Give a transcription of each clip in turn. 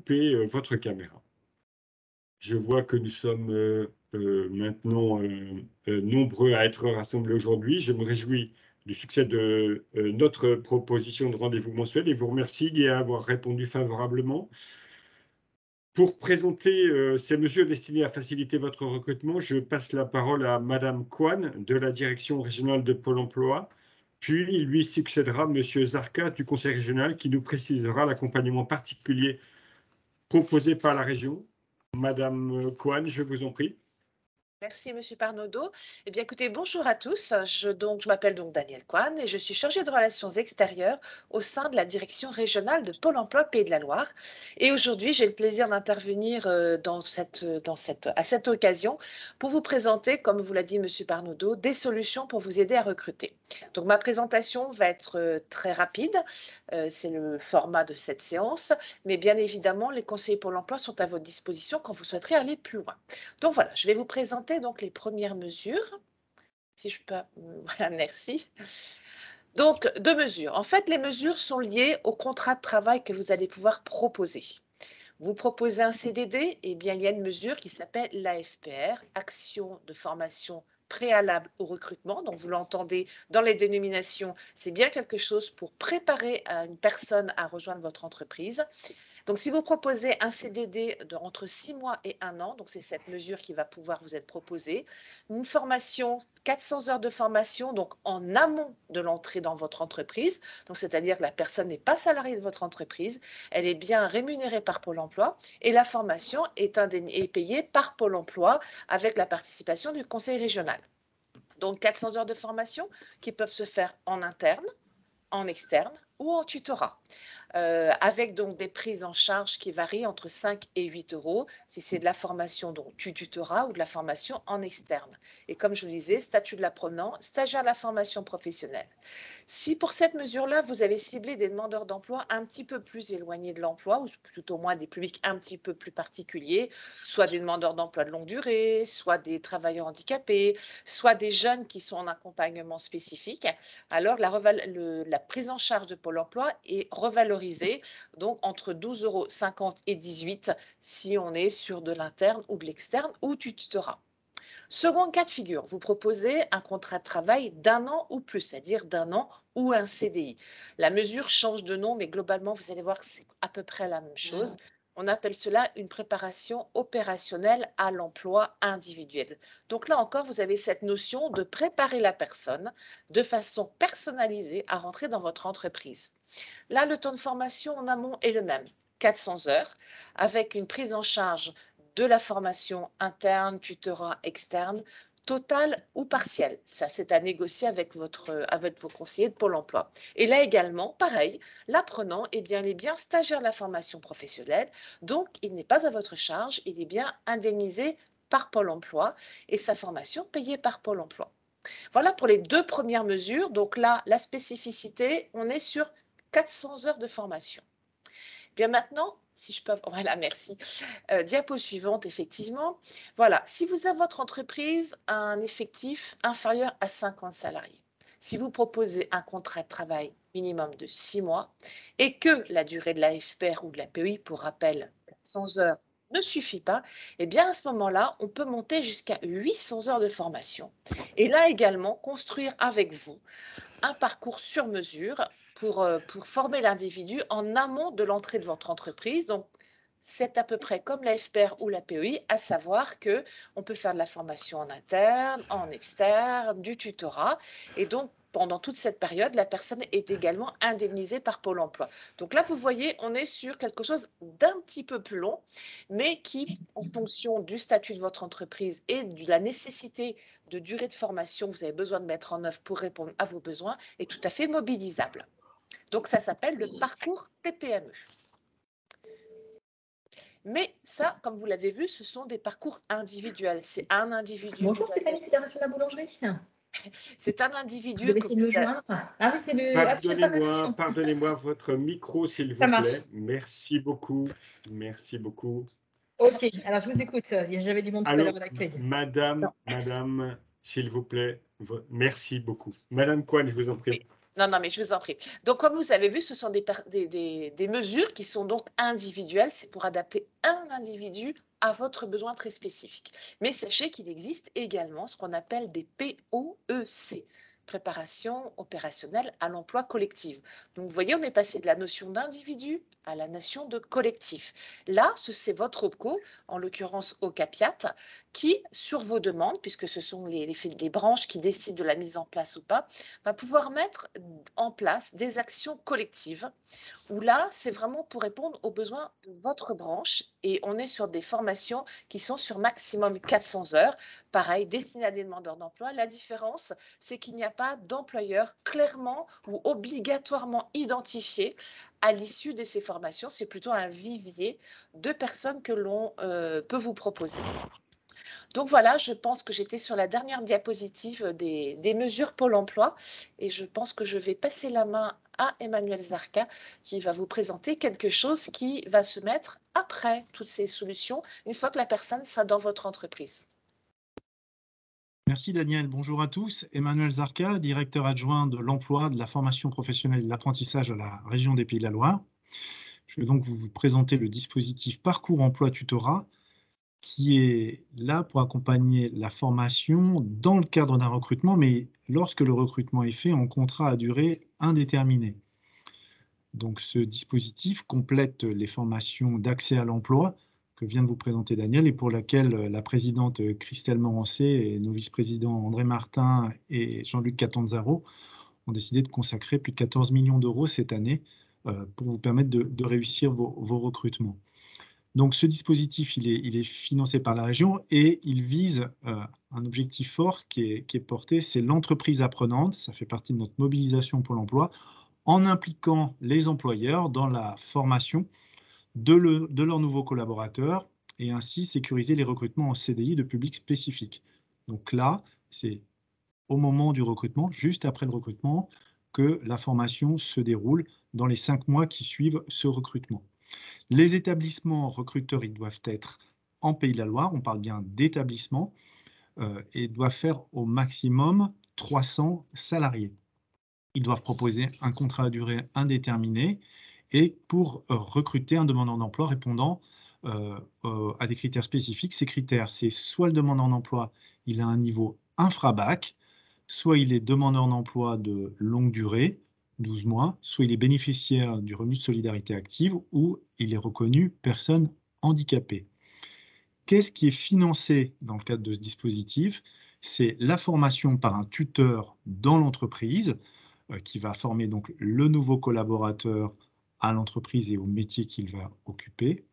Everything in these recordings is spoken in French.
couper votre caméra. Je vois que nous sommes maintenant nombreux à être rassemblés aujourd'hui. Je me réjouis du succès de notre proposition de rendez-vous mensuel et vous remercie d'y avoir répondu favorablement. Pour présenter ces mesures destinées à faciliter votre recrutement, je passe la parole à Madame Kwan de la Direction régionale de Pôle emploi, puis lui succédera Monsieur Zarka du Conseil régional qui nous précisera l'accompagnement particulier proposé par la région. Madame Kwan, je vous en prie. Merci, Monsieur Parnaudot. Eh bien, écoutez, bonjour à tous. Je m'appelle donc Danielle Kwan et je suis chargée de relations extérieures au sein de la direction régionale de Pôle emploi Pays de la Loire. Et aujourd'hui, j'ai le plaisir d'intervenir à cette occasion pour vous présenter, comme vous l'a dit Monsieur Parnaudot, des solutions pour vous aider à recruter. Donc, ma présentation va être très rapide. C'est le format de cette séance. Mais bien évidemment, les conseillers Pôle emploi sont à votre disposition quand vous souhaiterez aller plus loin. Donc voilà, je vais vous présenter donc les premières mesures. Si je peux, voilà, merci. Donc, 2 mesures. En fait, les mesures sont liées au contrat de travail que vous allez pouvoir proposer. Vous proposez un CDD, eh bien, il y a une mesure qui s'appelle l'AFPR, Action de formation préalable au recrutement. Donc, vous l'entendez dans les dénominations, c'est bien quelque chose pour préparer une personne à rejoindre votre entreprise. Donc, si vous proposez un CDD entre 6 mois et 1 an, donc c'est cette mesure qui va pouvoir vous être proposée, une formation, 400 heures de formation, donc en amont de l'entrée dans votre entreprise, donc c'est-à-dire que la personne n'est pas salariée de votre entreprise, elle est bien rémunérée par Pôle emploi et la formation est payée par Pôle emploi avec la participation du conseil régional. Donc, 400 heures de formation qui peuvent se faire en interne, en externe ou en tutorat. Avec donc des prises en charge qui varient entre 5 et 8 euros si c'est de la formation donc du tutorat ou de la formation en externe. Et comme je vous le disais, statut de l'apprenant, stagiaire de la formation professionnelle. Si pour cette mesure-là, vous avez ciblé des demandeurs d'emploi un petit peu plus éloignés de l'emploi, ou plutôt moins des publics un petit peu plus particuliers, soit des demandeurs d'emploi de longue durée, soit des travailleurs handicapés, soit des jeunes qui sont en accompagnement spécifique, alors la prise en charge de Pôle emploi est revalorisée, donc entre 12,50 € et 18 € si on est sur de l'interne ou de l'externe ou du tutorat. Second cas de figure, vous proposez un contrat de travail d'1 an ou plus, c'est-à-dire d'1 an ou un CDI. La mesure change de nom, mais globalement, vous allez voir que c'est à peu près la même chose. On appelle cela une préparation opérationnelle à l'emploi individuel. Donc là encore, vous avez cette notion de préparer la personne de façon personnalisée à rentrer dans votre entreprise. Là, le temps de formation en amont est le même, 400 heures, avec une prise en charge de la formation interne, tutorat externe, totale ou partielle. Ça, c'est à négocier avec vos conseillers de Pôle emploi. Et là également, pareil, l'apprenant il est bien stagiaire de la formation professionnelle, donc il n'est pas à votre charge, il est bien indemnisé par Pôle emploi et sa formation payée par Pôle emploi. Voilà pour les 2 premières mesures. Donc là, la spécificité, on est sur 400 heures de formation. Bien maintenant, si je peux, voilà, merci. Diapo suivante, effectivement. Voilà, si vous avez votre entreprise un effectif inférieur à 50 salariés, si vous proposez un contrat de travail minimum de 6 mois et que la durée de la FPR ou de la PEI, pour rappel, 100 heures ne suffit pas, eh bien à ce moment-là, on peut monter jusqu'à 800 heures de formation. Et là également, construire avec vous un parcours sur mesure pour former l'individu en amont de l'entrée de votre entreprise. Donc, c'est à peu près comme la FPR ou la PEI, à savoir qu'on peut faire de la formation en interne, en externe, du tutorat. Et donc, pendant toute cette période, la personne est également indemnisée par Pôle emploi. Donc là, vous voyez, on est sur quelque chose d'un petit peu plus long, mais qui, en fonction du statut de votre entreprise et de la nécessité de durée de formation que vous avez besoin de mettre en œuvre pour répondre à vos besoins, est tout à fait mobilisable. Donc, ça s'appelle le parcours TPME. Mais ça, comme vous l'avez vu, ce sont des parcours individuels. C'est un individu. Bonjour Stéphanie, Fédération de la boulangerie. C'est un individu. Vous avez essayé de me joindre. Ah oui, c'est le. Pardonnez-moi votre micro, s'il vous plaît. Merci beaucoup. Merci beaucoup. Ok, alors je vous écoute. J'avais du monde tout à l'heure à l'accueil. Madame, s'il vous plaît, merci beaucoup. Madame Kwan, je vous en prie. Non, non, mais je vous en prie. Donc, comme vous avez vu, ce sont des mesures qui sont donc individuelles. C'est pour adapter un individu à votre besoin très spécifique. Mais sachez qu'il existe également ce qu'on appelle des POEC, préparation opérationnelle à l'emploi collectif. Donc, vous voyez, on est passé de la notion d'individu à la notion de collectif. Là, c'est votre OPCO, en l'occurrence OCAPIAT, qui, sur vos demandes, puisque ce sont les branches qui décident de la mise en place ou pas, va pouvoir mettre en place des actions collectives où là, c'est vraiment pour répondre aux besoins de votre branche et on est sur des formations qui sont sur maximum 400 heures. Pareil, destinées à des demandeurs d'emploi. La différence, c'est qu'il n'y a pas d'employeur clairement ou obligatoirement identifié à l'issue de ces formations. C'est plutôt un vivier de personnes que l'on peut vous proposer. Donc voilà, je pense que j'étais sur la dernière diapositive des mesures Pôle emploi et je pense que je vais passer la main à Emmanuel Zarka qui va vous présenter quelque chose qui va se mettre après toutes ces solutions, une fois que la personne sera dans votre entreprise. Merci Daniel, bonjour à tous. Emmanuel Zarka, directeur adjoint de l'emploi, de la formation professionnelle et de l'apprentissage à la région des Pays de la Loire. Je vais donc vous présenter le dispositif Parcours Emploi Tutorat qui est là pour accompagner la formation dans le cadre d'un recrutement, mais lorsque le recrutement est fait en contrat à durée indéterminée. Donc ce dispositif complète les formations d'accès à l'emploi que vient de vous présenter Daniel et pour laquelle la présidente Christelle Morancé et nos vice-présidents André Martin et Jean-Luc Catanzaro ont décidé de consacrer plus de 14 millions d'euros cette année pour vous permettre de réussir vos recrutements. Donc ce dispositif, il est financé par la région et il vise un objectif fort qui est porté, c'est l'entreprise apprenante. Ça fait partie de notre mobilisation pour l'emploi, en impliquant les employeurs dans la formation de leurs nouveaux collaborateurs et ainsi sécuriser les recrutements en CDI de publics spécifiques. Donc là, c'est au moment du recrutement, juste après le recrutement, que la formation se déroule dans les 5 mois qui suivent ce recrutement. Les établissements recruteurs, ils doivent être en Pays de la Loire, on parle bien d'établissements, et doivent faire au maximum 300 salariés. Ils doivent proposer un contrat à durée indéterminée et pour recruter un demandeur d'emploi répondant à des critères spécifiques. Ces critères, c'est soit le demandeur d'emploi, il a un niveau infra-bac, soit il est demandeur d'emploi de longue durée, 12 mois, soit il est bénéficiaire du revenu de solidarité active ou il est reconnu personne handicapée. Qu'est-ce qui est financé dans le cadre de ce dispositif? C'est la formation par un tuteur dans l'entreprise qui va former donc le nouveau collaborateur à l'entreprise et au métier qu'il va occuper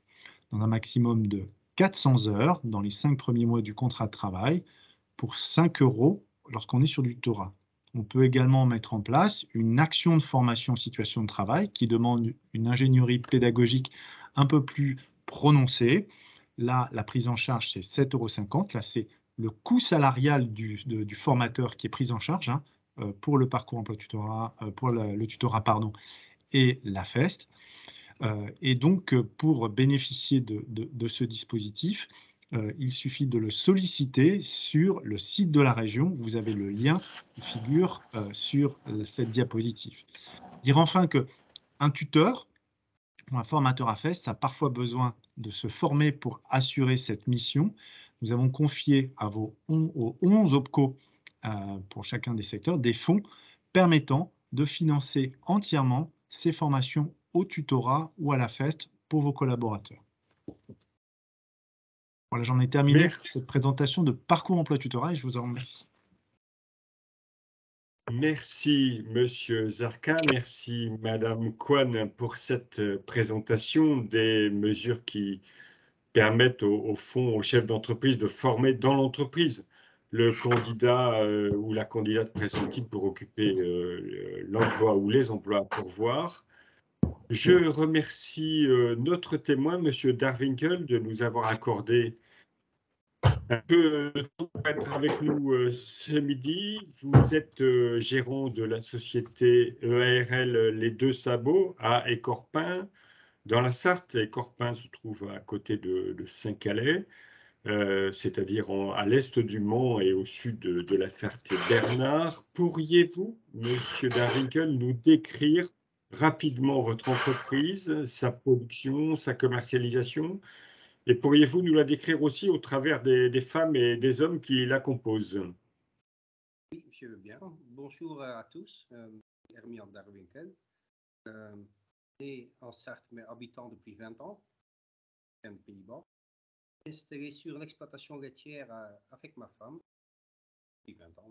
dans un maximum de 400 heures dans les 5 premiers mois du contrat de travail pour 5 € lorsqu'on est sur du tutorat. On peut également mettre en place une action de formation en situation de travail qui demande une ingénierie pédagogique un peu plus prononcée. Là, la prise en charge, c'est 7,50 €. Là, c'est le coût salarial du formateur qui est pris en charge pour le parcours emploi tutorat, pour le tutorat, pardon, et la FEST. Et donc, pour bénéficier de ce dispositif, il suffit de le solliciter sur le site de la région. Vous avez le lien qui figure sur cette diapositive. Dire enfin qu'un tuteur ou un formateur à FEST a parfois besoin de se former pour assurer cette mission. Nous avons confié aux 11 OPCO pour chacun des secteurs des fonds permettant de financer entièrement ces formations au tutorat ou à la FEST pour vos collaborateurs. Voilà, j'en ai terminé pour cette présentation de Parcours Emploi Tutorat et je vous en remercie. Merci, Monsieur Zarka. Merci, Madame Kwan, pour cette présentation des mesures qui permettent au fond aux chefs d'entreprise de former dans l'entreprise le candidat ou la candidate présentique pour occuper l'emploi ou les emplois à pourvoir. Je remercie notre témoin, Monsieur Darwinkel, de nous avoir accordé un peu de temps pour être avec nous ce midi. Vous êtes gérant de la société EARL Les Deux Sabots à Écorpin, dans la Sarthe. Écorpin se trouve à côté de Saint-Calais. c'est-à-dire à l'est du Mans et au sud de la Ferté-Bernard. Pourriez-vous, Monsieur Darwinkel, nous décrire rapidement votre entreprise, sa production, sa commercialisation, et pourriez-vous nous la décrire aussi au travers des femmes et des hommes qui la composent? Oui, je veux bien. Bonjour à tous, Hermione Darwinkel, né en Sarthe, mais habitant depuis 20 ans, en Pays-Bas. Installé sur l'exploitation laitière avec ma femme, depuis 20 ans.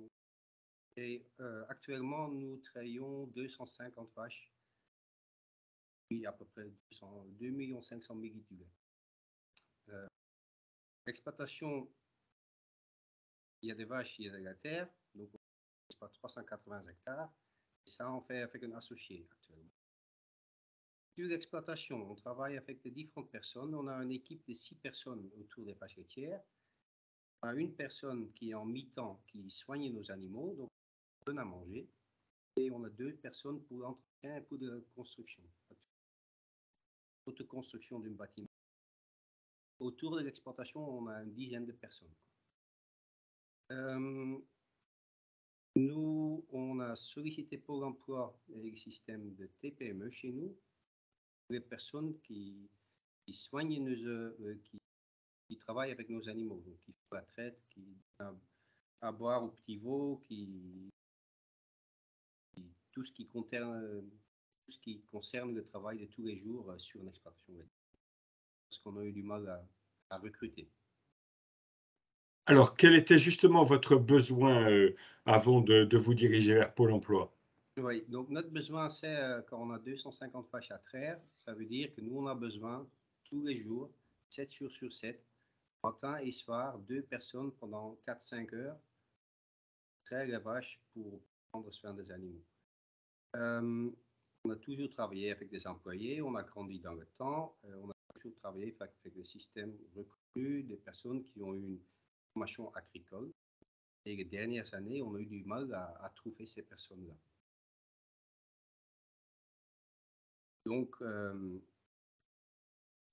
Et actuellement, nous travaillons 250 vaches, puis à peu près 2 500 000 litres de lait. L'exploitation, il y a des vaches, il y a de la terre, donc on exploite 380 hectares, et ça on fait avec un associé actuellement. Sur l'exploitation, on travaille avec de différentes personnes. On a une équipe de 6 personnes autour des vaches laitières. On a une personne qui est en mi-temps qui soigne nos animaux, donc on donne à manger. Et on a 2 personnes pour l'entretien et pour la construction. Autoconstruction d'un bâtiment. Autour de l'exploitation, on a une dizaine de personnes. Nous, on a sollicité Pôle emploi et le système de TPME chez nous. Les personnes qui soignent qui travaillent avec nos animaux, donc qui font la traite, qui donnent à boire aux petits veaux, tout ce qui concerne le travail de tous les jours sur une exploitation. Parce qu'on a eu du mal à recruter. Alors, quel était justement votre besoin avant de vous diriger vers Pôle emploi? Oui, donc notre besoin, c'est quand on a 250 vaches à traire, ça veut dire que nous, on a besoin tous les jours, 7 jours sur 7, matin et soir, 2 personnes pendant 4-5 heures, traire les vaches pour prendre soin des animaux. On a toujours travaillé avec des employés, on a grandi dans le temps, on a toujours travaillé avec des systèmes reconnus, des personnes qui ont eu une formation agricole. Et les dernières années, on a eu du mal à trouver ces personnes-là. Donc,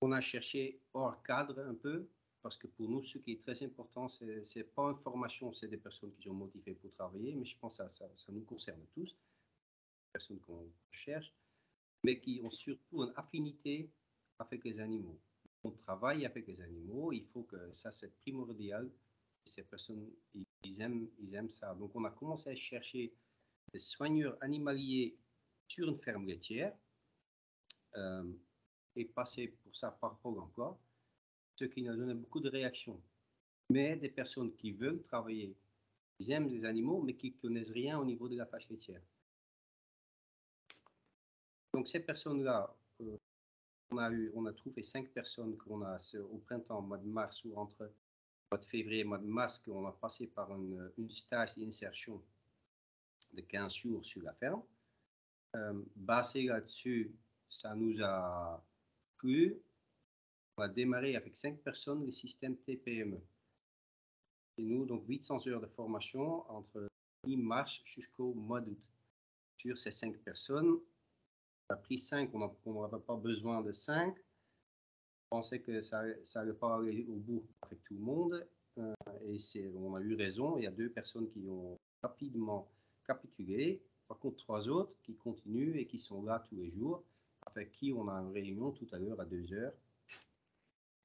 on a cherché hors cadre un peu, parce que pour nous, ce qui est très important, ce n'est pas une formation, c'est des personnes qui sont motivées pour travailler, mais je pense que ça nous concerne tous, les personnes qu'on cherche, mais qui ont surtout une affinité avec les animaux. On travaille avec les animaux, il faut que ça, c'est primordial. Ces personnes, ils aiment ça. Donc, on a commencé à chercher des soigneurs animaliers sur une ferme laitière et passer pour ça par Pôle emploi, ce qui nous a donné beaucoup de réactions. Mais des personnes qui veulent travailler, ils aiment les animaux, mais qui ne connaissent rien au niveau de la vache laitière. Donc, ces personnes-là, on a trouvé 5 personnes au printemps, mois de mars, ou entre mois de février et mois de mars, qu'on a passé par une stage d'insertion de 15 jours sur la ferme. Basé là-dessus, ça nous a plu. On a démarré avec 5 personnes le système TPME. Et nous, donc 800 heures de formation entre mi-mars jusqu'au mois d'août. Sur ces 5 personnes, on a pris 5, on n'avait pas besoin de 5. On pensait que ça n'allait pas aller au bout avec tout le monde. Et on a eu raison. Il y a 2 personnes qui ont rapidement capitulé. Par contre, 3 autres qui continuent et qui sont là tous les jours, avec qui on a une réunion tout à l'heure à 2 heures.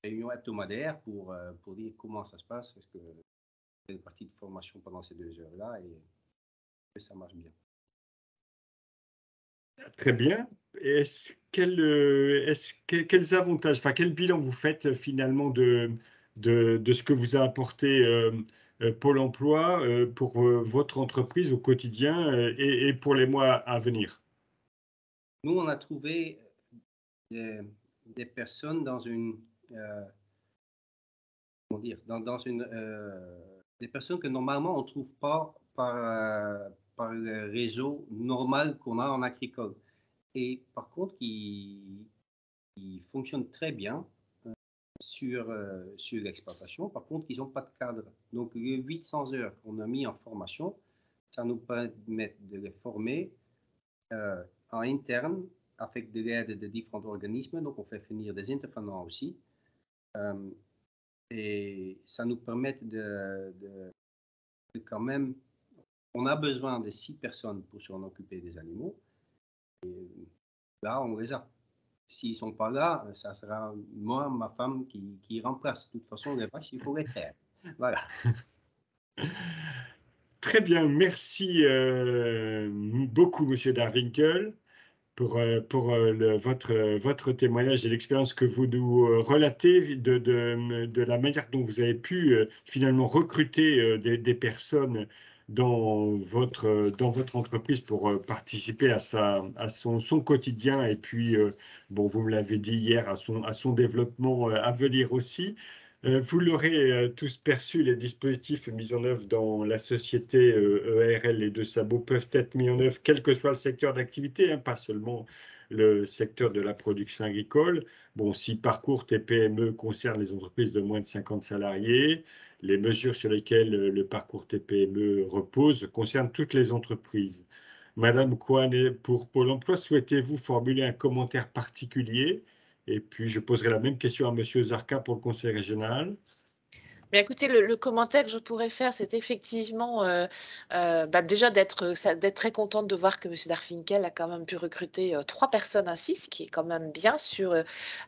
Réunion hebdomadaire pour dire comment ça se passe. Est-ce que c'est une partie de formation pendant ces 2 heures-là et ça marche bien. Très bien. Quels avantages, enfin, quel bilan vous faites finalement de ce que vous a apporté Pôle emploi pour votre entreprise au quotidien et pour les mois à venir? Nous, on a trouvé des personnes dans une... comment dire, des personnes que normalement on ne trouve pas par le réseau normal qu'on a en agricole. Et par contre, qui fonctionnent très bien sur l'exploitation. Par contre, ils n'ont pas de cadre. Donc, les 800 heures qu'on a mis en formation, ça nous permet de les former en interne avec de l'aide de différents organismes. Donc, on fait venir des intervenants aussi. Et ça nous permet de quand même, on a besoin de 6 personnes pour s'en occuper des animaux. Et là, on les a. S'ils ne sont pas là, ça sera moi, ma femme qui remplace. De toute façon, les vaches, il faut les traire. Voilà. Très bien, merci beaucoup, Monsieur Darwinkel, pour votre témoignage et l'expérience que vous nous relatez de la manière dont vous avez pu finalement recruter des personnes dans votre entreprise pour participer à son quotidien et puis, bon, vous me l'avez dit hier, à son développement à venir aussi. Vous l'aurez tous perçu, les dispositifs mis en œuvre dans la société EARL, les deux sabots, peuvent être mis en œuvre quel que soit le secteur d'activité, hein, pas seulement le secteur de la production agricole. Bon, si Parcours TPME concerne les entreprises de moins de 50 salariés, les mesures sur lesquelles le Parcours TPME repose concernent toutes les entreprises. Madame Kwan, pour Pôle emploi, souhaitez-vous formuler un commentaire particulier? Et puis, je poserai la même question à Monsieur Zarka pour le Conseil régional. Bien, écoutez, le commentaire que je pourrais faire, c'est effectivement déjà d'être très contente de voir que M. Darfinkel a quand même pu recruter 3 personnes ainsi, ce qui est quand même bien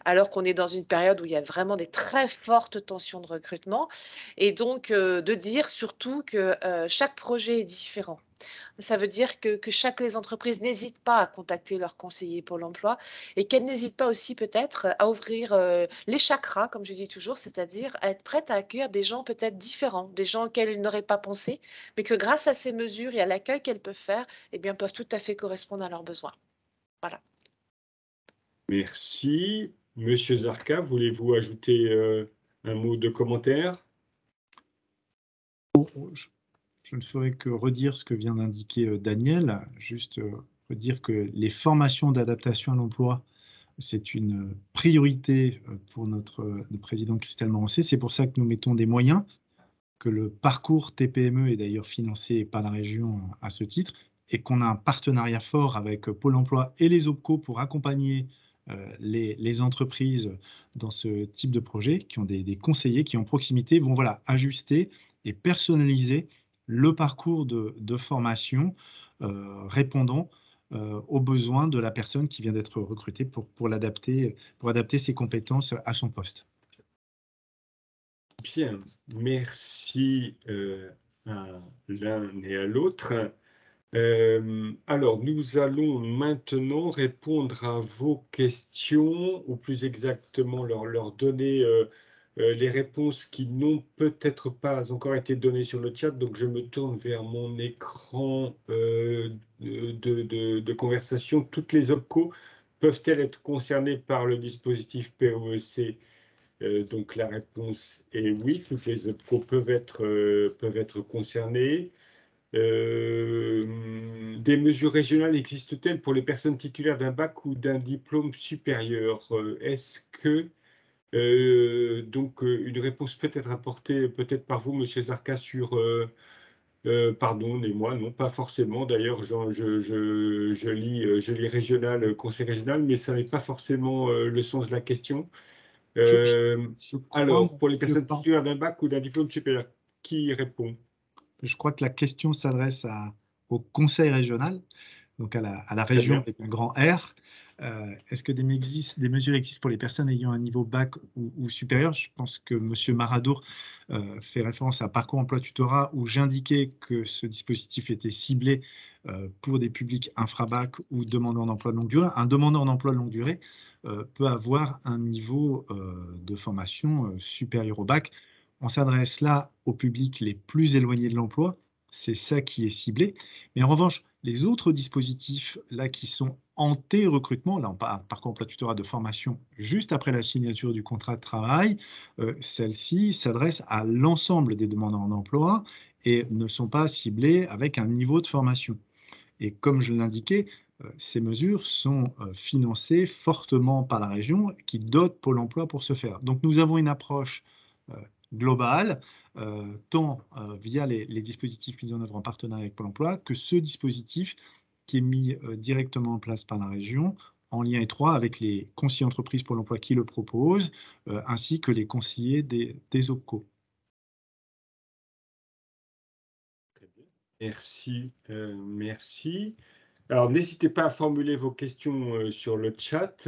alors qu'on est dans une période où il y a vraiment des très fortes tensions de recrutement. Et donc, de dire surtout que chaque projet est différent. Ça veut dire que les entreprises n'hésitent pas à contacter leur conseiller Pôle emploi et qu'elles n'hésitent pas aussi peut-être à ouvrir les chakras, comme je dis toujours, c'est-à-dire à être prêtes à accueillir des gens peut-être différents, des gens auxquels ils n'auraient pas pensé, mais que grâce à ces mesures et à l'accueil qu'elles peuvent faire, eh bien, peuvent tout à fait correspondre à leurs besoins. Voilà. Merci. Monsieur Zarka, voulez-vous ajouter un mot de commentaire? Je ne ferai que redire ce que vient d'indiquer Daniel, juste redire que les formations d'adaptation à l'emploi, c'est une priorité pour notre président Christelle Morancé. C'est pour ça que nous mettons des moyens, que le parcours TPME est d'ailleurs financé par la région à ce titre, et qu'on a un partenariat fort avec Pôle emploi et les OPCO pour accompagner les entreprises dans ce type de projet, qui ont des conseillers qui, en proximité, vont ajuster et personnaliser le parcours de formation répondant aux besoins de la personne qui vient d'être recrutée pour adapter ses compétences à son poste. Bien, merci à l'un et à l'autre. Alors, nous allons maintenant répondre à vos questions, ou plus exactement leur donner les réponses qui n'ont peut-être pas encore été données sur le chat. Donc, je me tourne vers mon écran de conversation. Toutes les OPCO peuvent-elles être concernées par le dispositif POEC? Donc, la réponse est oui, toutes les OPCO peuvent être concernées. Des mesures régionales existent-elles pour les personnes titulaires d'un bac ou d'un diplôme supérieur? Est-ce que une réponse peut être apportée peut-être par vous, Monsieur Zarka, sur pardonnez-moi, non, pas forcément. D'ailleurs, je lis régional, conseil régional, mais ça n'est pas forcément le sens de la question. Alors, pour les personnes titulaires d'un bac ou d'un diplôme supérieur, qui répond? Je crois que la question s'adresse au conseil régional, donc à la région avec un grand R. Est-ce que des mesures existent pour les personnes ayant un niveau bac ou supérieur? Je pense que M. Maradour fait référence à Parcours emploi tutorat, où j'indiquais que ce dispositif était ciblé pour des publics infrabac ou demandeurs d'emploi de longue durée. Un demandeur d'emploi de longue durée peut avoir un niveau de formation supérieur au bac. On s'adresse là aux publics les plus éloignés de l'emploi, c'est ça qui est ciblé. Mais en revanche, les autres dispositifs là qui sont recrutement, là on parle Parcours emploi tutorat de formation juste après la signature du contrat de travail, celles-ci s'adressent à l'ensemble des demandeurs d'emploi et ne sont pas ciblées avec un niveau de formation. Et comme je l'indiquais, ces mesures sont financées fortement par la région qui dote Pôle emploi pour ce faire. Donc nous avons une approche globale, tant via les dispositifs mis en œuvre en partenariat avec Pôle emploi que ce dispositif qui est mis directement en place par la région en lien étroit avec les conseillers entreprises Pôle emploi qui le proposent, ainsi que les conseillers des OPCO. Très bien. Merci, merci. Alors, n'hésitez pas à formuler vos questions sur le chat.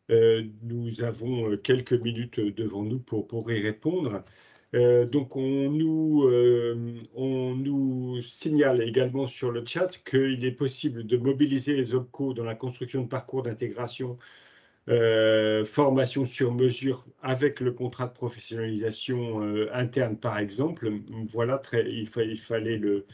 Nous avons quelques minutes devant nous pour y répondre. Donc, on nous signale également sur le chat qu'il est possible de mobiliser les OPCO dans la construction de parcours d'intégration, formation sur mesure avec le contrat de professionnalisation interne, par exemple. Voilà, il fallait le...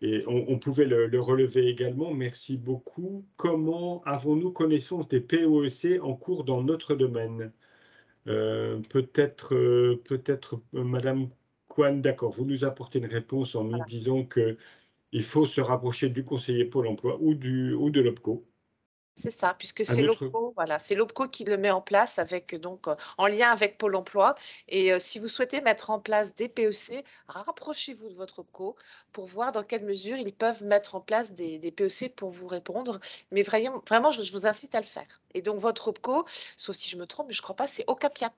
Et on pouvait le relever également. Merci beaucoup. Comment avons-nous connaissance des POEC en cours dans notre domaine? Peut-être, Madame Kwan, d'accord, vous nous apportez une réponse en nous disant qu'il faut se rapprocher du conseiller Pôle emploi ou de l'OPCO. C'est ça, puisque c'est l'OPCO, voilà, c'est l'OPCO qui le met en place avec, donc, en lien avec Pôle emploi. Et si vous souhaitez mettre en place des PEC, rapprochez-vous de votre OPCO pour voir dans quelle mesure ils peuvent mettre en place des PEC pour vous répondre. Mais vraiment, je vous incite à le faire. Et donc, votre OPCO, sauf si je me trompe, mais je ne crois pas, c'est OCAPIAT.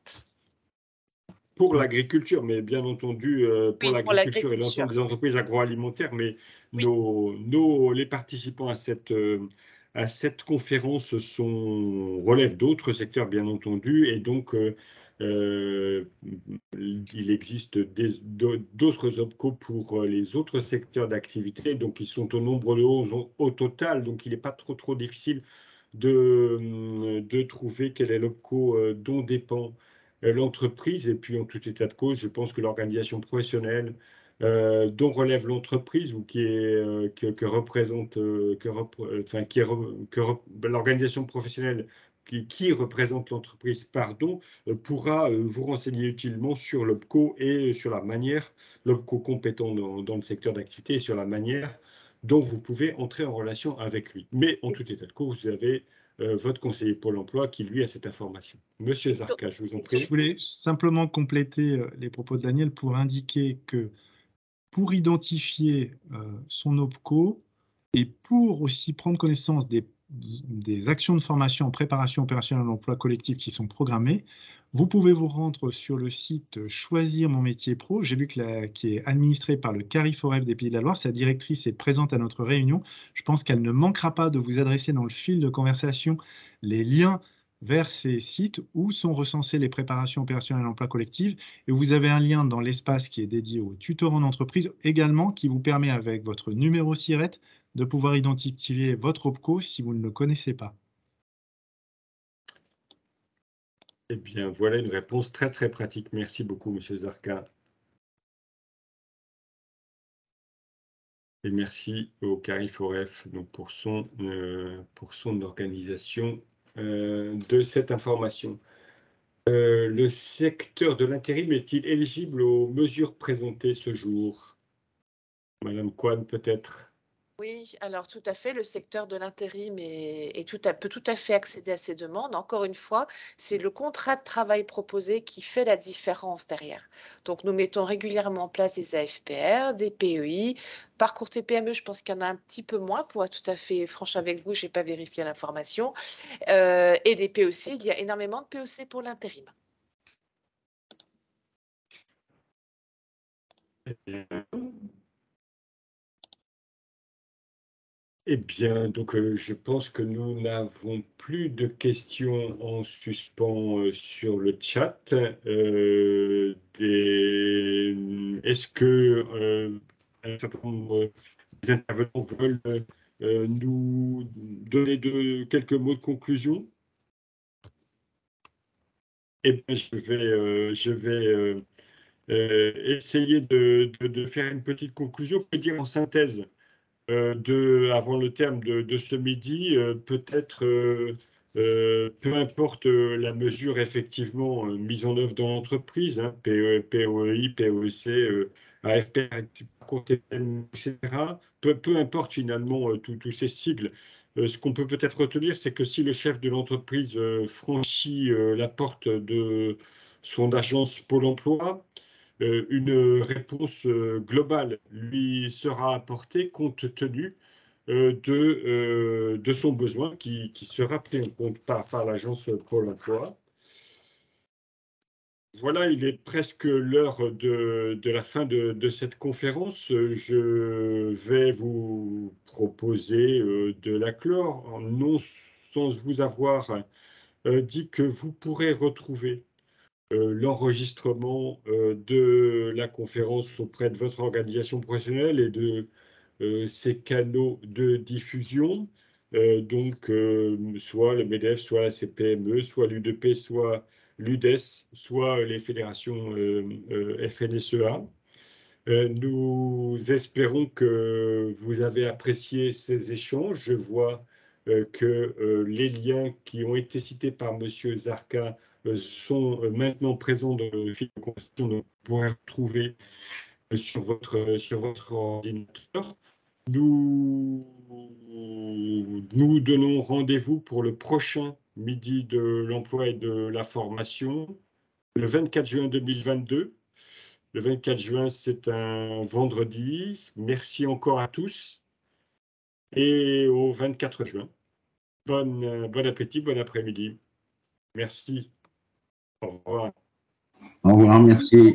Pour l'agriculture, mais bien entendu, pour l'agriculture et l'ensemble des entreprises agroalimentaires, mais les participants à cette conférence relèvent d'autres secteurs, bien entendu, et donc il existe d'autres OPCO pour les autres secteurs d'activité, donc ils sont au nombre de 11 au total, donc il n'est pas trop difficile de trouver quel est l'OPCO dont dépend l'entreprise. Et puis en tout état de cause, je pense que l'organisation professionnelle dont relève l'entreprise ou qui est que représente l'organisation professionnelle qui représente l'entreprise, pourra vous renseigner utilement sur l'OPCO et sur la manière, l'OPCO compétent dans le secteur d'activité, et sur la manière dont vous pouvez entrer en relation avec lui. Mais en tout état de cause, vous avez votre conseiller Pôle emploi qui, lui, a cette information. Monsieur Zarka, je vous en prie. Je voulais simplement compléter les propos de Daniel pour indiquer que pour identifier son OPCO et pour aussi prendre connaissance des actions de formation en préparation opérationnelle à l'emploi collectif qui sont programmées, vous pouvez vous rendre sur le site Choisir mon métier pro. J'ai vu qui est administré par le CARIFOREF des Pays de la Loire. Sa directrice est présente à notre réunion. Je pense qu'elle ne manquera pas de vous adresser dans le fil de conversation les liens vers ces sites où sont recensées les préparations opérationnelles à l'emploi collectif. Et vous avez un lien dans l'espace qui est dédié au tutorant d'entreprise également qui vous permet avec votre numéro SIRET de pouvoir identifier votre OPCO si vous ne le connaissez pas. Eh bien, voilà une réponse très pratique. Merci beaucoup, Monsieur Zarka. Et merci au CARIFOREF pour son organisation de cette information. Le secteur de l'intérim est-il éligible aux mesures présentées ce jour? Madame Kwan, peut-être? Oui, alors tout à fait, le secteur de l'intérim peut tout à fait accéder à ces demandes. Encore une fois, c'est le contrat de travail proposé qui fait la différence derrière. Donc, nous mettons régulièrement en place des AFPR, des PEI, parcours TPME, je pense qu'il y en a un petit peu moins, pour être tout à fait franche avec vous, je n'ai pas vérifié l'information, et des PEC, il y a énormément de PEC pour l'intérim. Eh bien, donc je pense que nous n'avons plus de questions en suspens sur le chat. Est-ce que un certain nombre des intervenants veulent nous donner quelques mots de conclusion? Eh bien, je vais essayer de faire une petite conclusion. Je peux dire en synthèse. Avant le terme de ce midi, peut-être, peu importe la mesure effectivement mise en œuvre dans l'entreprise, hein, PEI, POEC, AFPR, etc., peu importe finalement tous ces sigles. Ce qu'on peut peut-être retenir, c'est que si le chef de l'entreprise franchit la porte de son agence Pôle emploi, une réponse globale lui sera apportée compte tenu de son besoin qui sera pris en compte par l'agence Pôle emploi. Voilà, il est presque l'heure de la fin de cette conférence. Je vais vous proposer de la clore, non sans vous avoir dit que vous pourrez retrouver l'enregistrement de la conférence auprès de votre organisation professionnelle et de ces canaux de diffusion, donc soit le MEDEF, soit la CPME, soit l'UDP, soit l'UDES, soit les fédérations FNSEA. Nous espérons que vous avez apprécié ces échanges. Je vois que les liens qui ont été cités par M. Zarka sont maintenant présents dans le fil de conversation, donc vous pourrez retrouver sur votre ordinateur. Nous donnons rendez-vous pour le prochain Midi de l'emploi et de la formation, le 24 juin 2022. Le 24 juin, c'est un vendredi. Merci encore à tous. Et au 24 juin. Bon appétit, bon après-midi. Merci. Au revoir. Au revoir, merci.